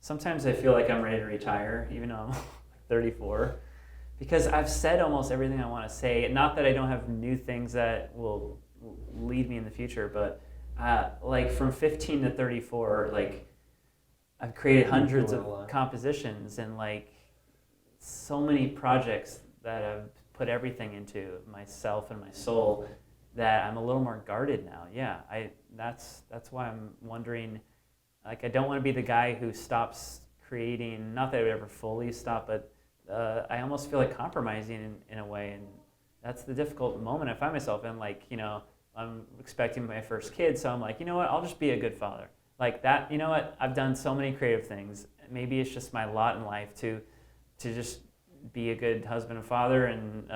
sometimes I feel like I'm ready to retire, even though I'm like 34, because I've said almost everything I want to say. Not that I don't have new things that will lead me in the future, but like from 15 to 34, like I've created hundreds of compositions and like so many projects that I've put everything into myself and my soul that I'm a little more guarded now. Yeah, that's why I'm wondering. Like, I don't want to be the guy who stops creating. Not that I would ever fully stop, but I almost feel like compromising in a way, and that's the difficult moment I find myself in. Like, I'm expecting my first kid, so I'm like, you know what? I'll just be a good father. Like that. You know what? I've done so many creative things. Maybe it's just my lot in life to just be a good husband and father, and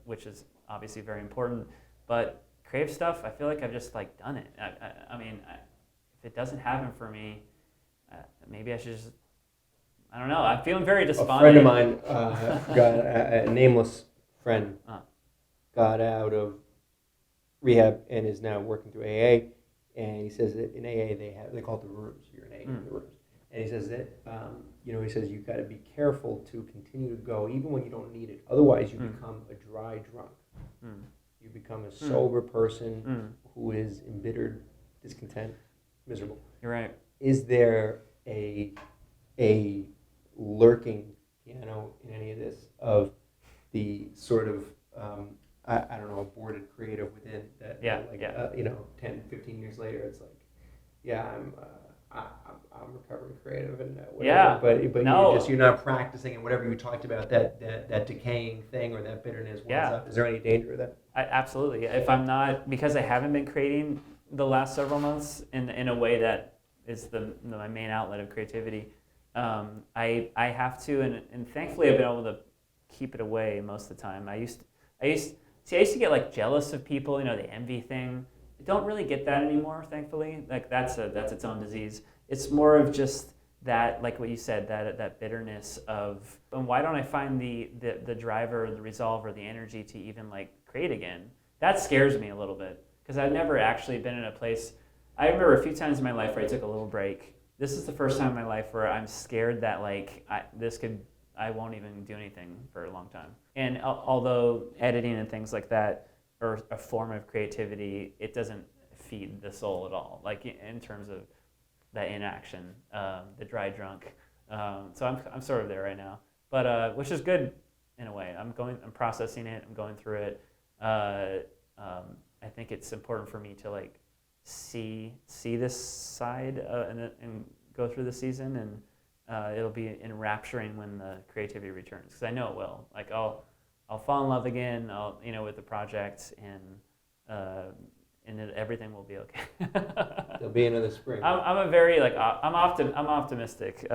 which is obviously very important. But creative stuff, I feel like I've just like done it. I mean, if it doesn't happen for me, maybe I should just. I don't know. I'm feeling very despondent. A friend of mine got a nameless friend got out of rehab and is now working through AA. And he says that in AA they call it the rooms. You're in AA in the rooms. And he says that he says you got to be careful to continue to go even when you don't need it. Otherwise, you become a dry drunk. You become a sober person who is embittered, discontent, miserable. You're right. Is there a lurking piano in any of this of the sort of I don't know, aborted creative within that? 10, 15 years later, it's like, yeah, I'm recovering creative and whatever. Yeah, but no. you're not practicing, and whatever you talked about, that decaying thing or that bitterness. Is there any danger of that? Absolutely. If I'm not, because I haven't been creating the last several months in a way that is my main outlet of creativity, I have to, and thankfully I've been able to keep it away most of the time. I used to get like jealous of people, the envy thing. I don't really get that anymore, thankfully. Like that's its own disease. It's more of just that, like what you said, that bitterness of, and why don't I find the driver, the resolve, or the energy to even like create again? That scares me a little bit because I've never actually been in a place. I remember a few times in my life where I took a little break. This is the first time in my life where I'm scared that like I won't even do anything for a long time. And although editing and things like that are a form of creativity, it doesn't feed the soul at all. Like in terms of that inaction, the dry drunk. So I'm sort of there right now, but which is good in a way. I'm processing it. I'm going through it. I think it's important for me to like see this side and go through the season, and it'll be enrapturing when the creativity returns, because I know it will. Like I'll fall in love again. With the project, and everything will be okay. There'll be another spring. I'm optimistic.